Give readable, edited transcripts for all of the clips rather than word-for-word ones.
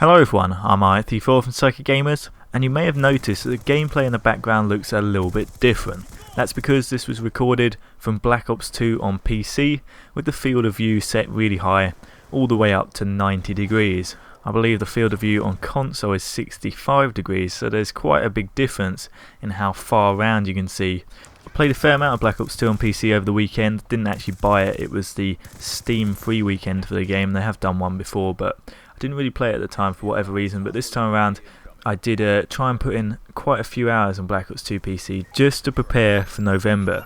Hello everyone, I'm IT4 from PsychicGamers, and you may have noticed that the gameplay in the background looks a little bit different. That's because this was recorded from Black Ops 2 on PC, with the field of view set really high, all the way up to 90 degrees. I believe the field of view on console is 65 degrees, so there's quite a big difference in how far around you can see. I played a fair amount of Black Ops 2 on PC over the weekend, didn't actually buy it, it was the Steam free weekend for the game. They have done one before, but I didn't really play it at the time for whatever reason, but this time around I did try and put in quite a few hours on Black Ops 2 PC just to prepare for November.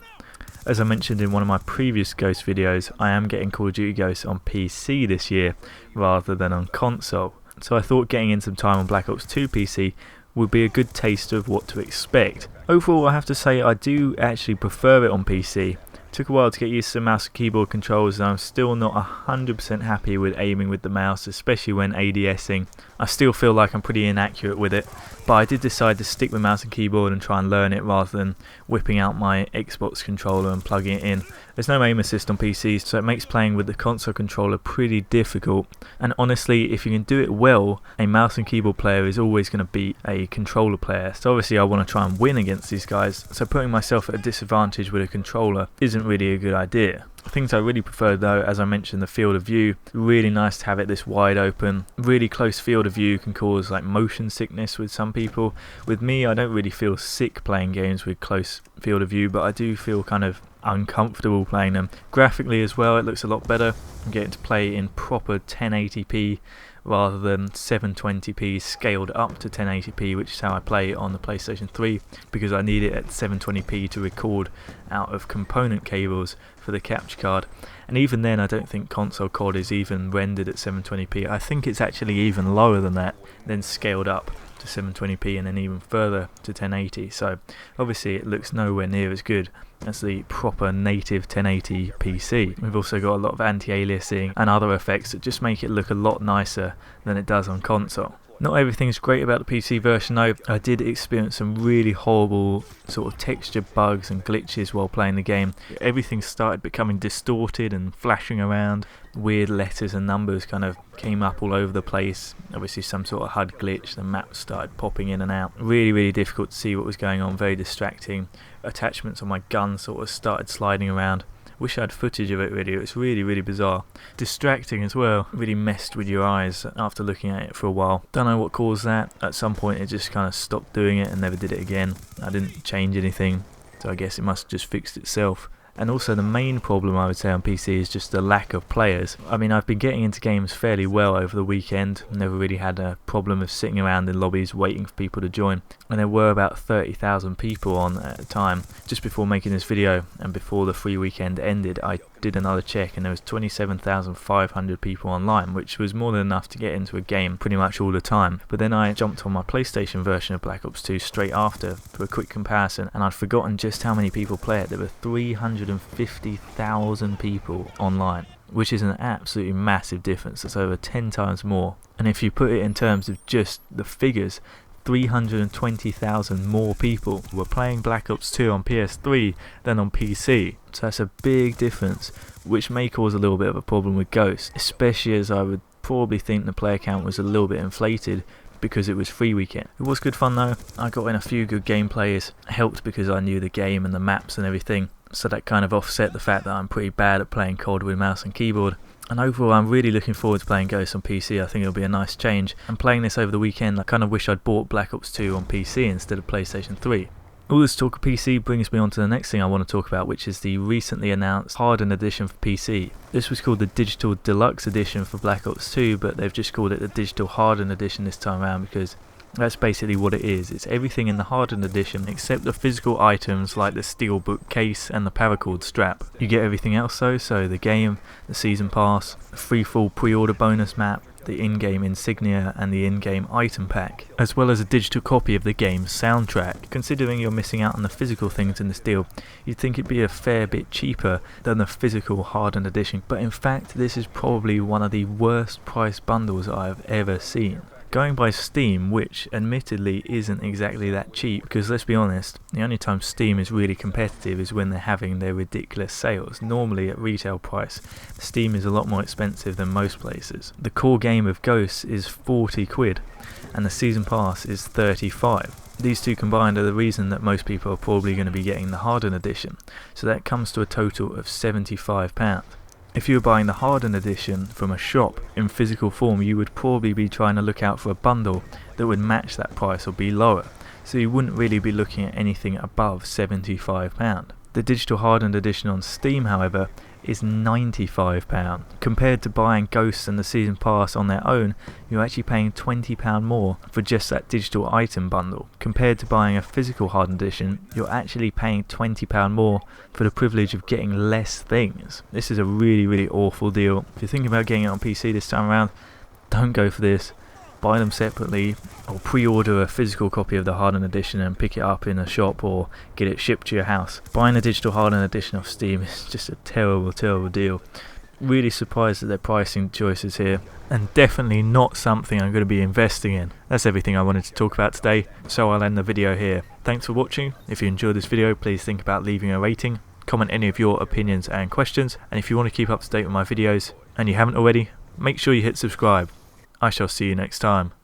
As I mentioned in one of my previous Ghost videos, I am getting Call of Duty Ghosts on PC this year rather than on console, so I thought getting in some time on Black Ops 2 PC would be a good taster of what to expect. Overall, I have to say I do actually prefer it on PC. Took a while to get used to the mouse and keyboard controls, and I'm still not 100% happy with aiming with the mouse, especially when ADSing. I still feel like I'm pretty inaccurate with it, but I did decide to stick with mouse and keyboard and try and learn it rather than whipping out my Xbox controller and plugging it in. There's no aim assist on PCs, so it makes playing with the console controller pretty difficult, and honestly, if you can do it well, a mouse and keyboard player is always going to beat a controller player. So obviously I want to try and win against these guys, so putting myself at a disadvantage with a controller isn't really a good idea. Things I really prefer though, as I mentioned, the field of view. Really nice to have it this wide open. Really close field of view can cause like motion sickness with some people. With me, I don't really feel sick playing games with close field of view, but I do feel kind of uncomfortable playing them. Graphically as well, it looks a lot better. I'm getting to play in proper 1080p rather than 720p scaled up to 1080p, which is how I play on the PlayStation 3, because I need it at 720p to record out of component cables for the capture card. And even then I don't think console COD is even rendered at 720p. I think it's actually even lower than that, then scaled up to 720p and then even further to 1080. So obviously it looks nowhere near as good as the proper native 1080 PC. We've also got a lot of anti-aliasing and other effects that just make it look a lot nicer than it does on console. Not everything's great about the PC version though. I did experience some really horrible sort of texture bugs and glitches while playing the game. Everything started becoming distorted and flashing around. Weird letters and numbers kind of came up all over the place. Obviously some sort of HUD glitch, the map started popping in and out. Really difficult to see what was going on, very distracting. Attachments on my gun sort of started sliding around. Wish I had footage of it really, it's really bizarre. Distracting as well, really messed with your eyes after looking at it for a while. Don't know what caused that. At some point it just kind of stopped doing it and never did it again. I didn't change anything, so I guess it must have just fixed itself. And also the main problem I would say on PC is just the lack of players. I mean, I've been getting into games fairly well over the weekend, never really had a problem of sitting around in lobbies waiting for people to join, and there were about 30,000 people on at the time. Just before making this video and before the free weekend ended, I did another check and there was 27,500 people online, which was more than enough to get into a game pretty much all the time. But then I jumped on my PlayStation version of Black Ops 2 straight after for a quick comparison, and I'd forgotten just how many people play it. There were 350,000 people online, which is an absolutely massive difference. That's over 10 times more. And if you put it in terms of just the figures, 320,000 more people were playing Black Ops 2 on PS3 than on PC. So that's a big difference, which may cause a little bit of a problem with Ghost, especially as I would probably think the player count was a little bit inflated because it was free weekend. It was good fun though. I got in a few good gameplays, helped because I knew the game and the maps and everything, so that kind of offset the fact that I'm pretty bad at playing COD with mouse and keyboard. And overall I'm really looking forward to playing Ghost on PC. I think it'll be a nice change. And playing this over the weekend, I kind of wish I'd bought Black Ops 2 on PC instead of PlayStation 3. All this talk of PC brings me on to the next thing I want to talk about, which is the recently announced Hardened Edition for PC. This was called the Digital Deluxe Edition for Black Ops 2, but they've just called it the Digital Hardened Edition this time around because that's basically what it is. It's everything in the Hardened Edition except the physical items like the steelbook case and the paracord strap. You get everything else though, so the game, the season pass, the free full pre-order bonus map, the in-game insignia and the in-game item pack, as well as a digital copy of the game's soundtrack. Considering you're missing out on the physical things in this deal, you'd think it'd be a fair bit cheaper than the physical Hardened Edition, but in fact this is probably one of the worst price bundles I've ever seen. Going by Steam, which admittedly isn't exactly that cheap, because let's be honest, the only time Steam is really competitive is when they're having their ridiculous sales. Normally at retail price, Steam is a lot more expensive than most places. The core game of Ghosts is 40 quid and the season pass is 35. These two combined are the reason that most people are probably going to be getting the Hardened Edition, so that comes to a total of £75. If you were buying the Hardened Edition from a shop in physical form, you would probably be trying to look out for a bundle that would match that price or be lower, so you wouldn't really be looking at anything above £75. The Digital Hardened Edition on Steam, however, is £95. Compared to buying Ghosts and the Season Pass on their own, you're actually paying £20 more for just that digital item bundle. Compared to buying a physical Hardened Edition, you're actually paying £20 more for the privilege of getting less things. This is a really awful deal. If you're thinking about getting it on PC this time around, don't go for this. Buy them separately, or pre-order a physical copy of the Hardened Edition and pick it up in a shop or get it shipped to your house. Buying the Digital Hardened Edition off Steam is just a terrible deal. Really surprised at their pricing choices here, and definitely not something I'm going to be investing in. That's everything I wanted to talk about today, so I'll end the video here. Thanks for watching. If you enjoyed this video, please think about leaving a rating, comment any of your opinions and questions, and if you want to keep up to date with my videos and you haven't already, make sure you hit subscribe. I shall see you next time.